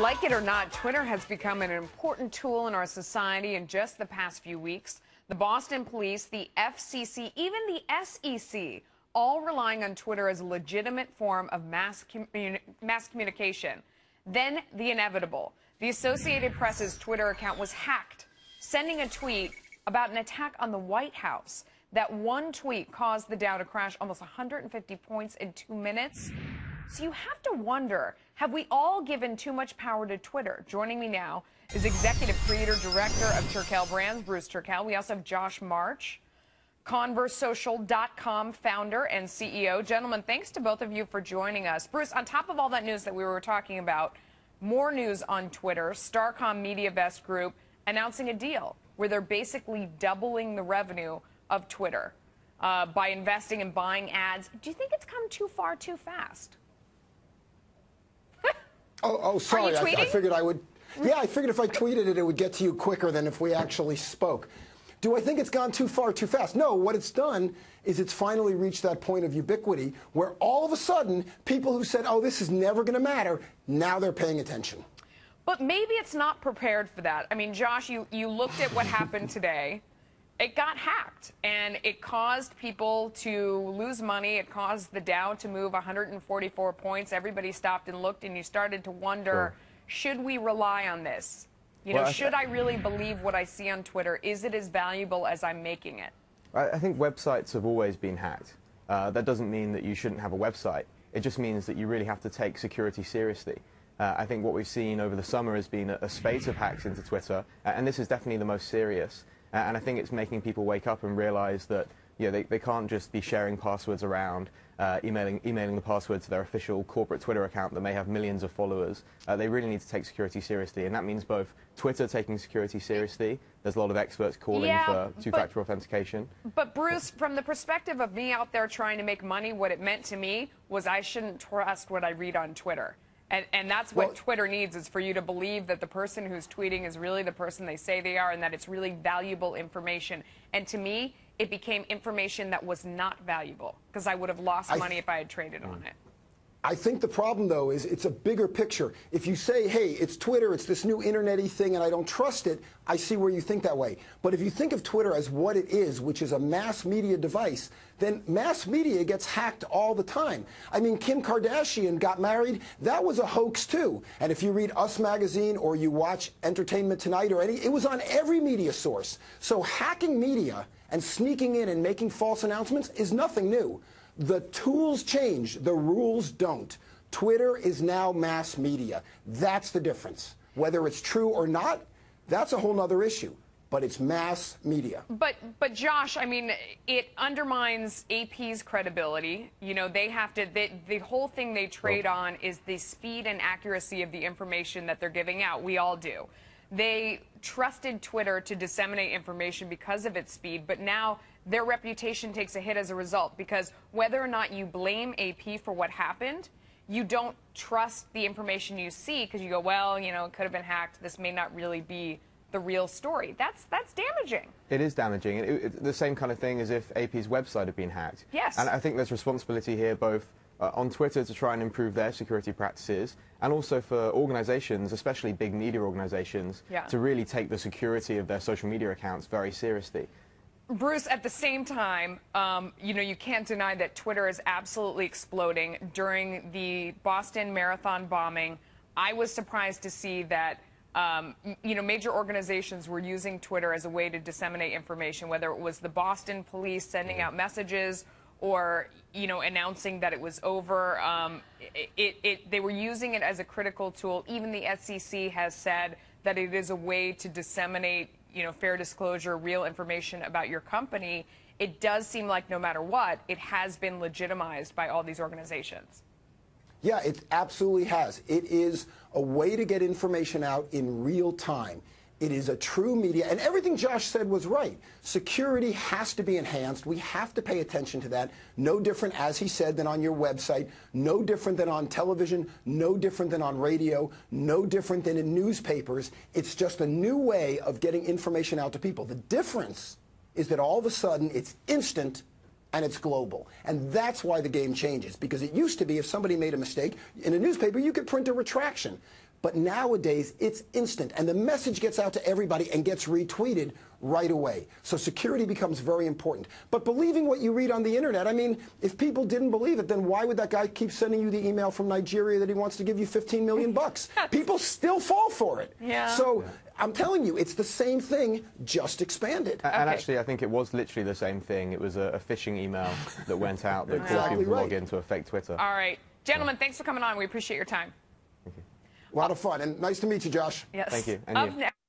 Like it or not, Twitter has become an important tool in our society in just the past few weeks. The Boston police, the FCC, even the SEC, all relying on Twitter as a legitimate form of mass communication. Then the inevitable. The Associated Press's Twitter account was hacked, sending a tweet about an attack on the White House. That one tweet caused the Dow to crash almost 150 points in 2 minutes. So you have to wonder, have we all given too much power to Twitter? Joining me now is Executive Creator Director of Turkel Brands, Bruce Turkel. We also have Josh March, ConverseSocial.com founder and CEO. Gentlemen, thanks to both of you for joining us. Bruce, on top of all that news that we were talking about, more news on Twitter. Starcom MediaVest Group announcing a deal where they're basically doubling the revenue of Twitter by investing in buying ads. Do you think it's come too far too fast? Oh, sorry. Are you tweeting? I figured I would. Yeah, I figured if I tweeted it, it would get to you quicker than if we actually spoke. Do I think it's gone too far too fast? No, what it's done is it's finally reached that point of ubiquity where all of a sudden people who said, oh, this is never going to matter, now they're paying attention. But maybe it's not prepared for that. I mean, Josh, you looked at what happened today. It got hacked, and it caused people to lose money. It caused the Dow to move 144 points. Everybody stopped and looked, and you started to wonder, should we rely on this? You know, should I really believe what I see on Twitter? Is it as valuable as I'm making it? I think websites have always been hacked. That doesn't mean that you shouldn't have a website. It just means that you really have to take security seriously. I think what we've seen over the summer has been a spate of hacks into Twitter, and this is definitely the most serious. And I think it's making people wake up and realize that they can't just be sharing passwords around, emailing the password to their official corporate Twitter account that may have millions of followers. They really need to take security seriously, and that means both Twitter taking security seriously. There's a lot of experts calling for two-factor authentication. But Bruce, from the perspective of me out there trying to make money, what it meant to me was I shouldn't trust what I read on Twitter. And that's what Twitter needs, is for you to believe that the person who's tweeting is really the person they say they are and that it's really valuable information. And to me, it became information that was not valuable because I would have lost money if I had traded on it. I think the problem, though, is it's a bigger picture. If you say, hey, it's Twitter, it's this new internet-y thing, and I don't trust it, I see where you think that way. But if you think of Twitter as what it is, which is a mass media device, then mass media gets hacked all the time. I mean, Kim Kardashian got married. That was a hoax, too. And if you read Us Magazine or you watch Entertainment Tonight or it was on every media source. So hacking media and sneaking in and making false announcements is nothing new. The tools change, the rules don't. Twitter is now mass media. That's the difference. Whether it's true or not, that's a whole other issue. But it's mass media. But Josh, I mean, it undermines AP's credibility. You know, they have to, the whole thing they trade on is the speed and accuracy of the information that they're giving out. We all do. They trusted Twitter to disseminate information because of its speed, but now their reputation takes a hit as a result, because whether or not you blame AP for what happened, you don't trust the information you see because you go, well, you know, it could have been hacked. This may not really be the real story. That's damaging. It is damaging. The same kind of thing as if AP's website had been hacked. Yes. And I think there's responsibility here both on Twitter to try and improve their security practices, and also for organizations, especially big media organizations, to really take the security of their social media accounts very seriously. Bruce, at the same time, you know, you can't deny that Twitter is absolutely exploding. During the Boston Marathon bombing, I was surprised to see that, you know, major organizations were using Twitter as a way to disseminate information, whether it was the Boston police sending out messages or, you know, announcing that it was over. They were using it as a critical tool. Even the SEC has said that it is a way to disseminate, you know, fair disclosure, real information about your company. It does seem like no matter what, it has been legitimized by all these organizations. Yeah, it absolutely has. It is a way to get information out in real time. It is a true media, and everything Josh said was right. Security has to be enhanced. We have to pay attention to that. No different, as he said, than on your website, no different than on television, no different than on radio, no different than in newspapers. It's just a new way of getting information out to people. The difference is that all of a sudden it's instant and it's global. And that's why the game changes, because it used to be if somebody made a mistake in a newspaper, you could print a retraction. But nowadays, it's instant, and the message gets out to everybody and gets retweeted right away. So security becomes very important. But believing what you read on the internet, I mean, if people didn't believe it, then why would that guy keep sending you the email from Nigeria that he wants to give you 15 million bucks? People still fall for it. Yeah. So I'm telling you, it's the same thing, just expanded. And actually, I think it was literally the same thing. It was a phishing email that went out that caused people to log into a fake Twitter. All right. Gentlemen, thanks for coming on. We appreciate your time. Thank you. A lot of fun, and nice to meet you, Josh. Yes. Thank you. And Up you. next.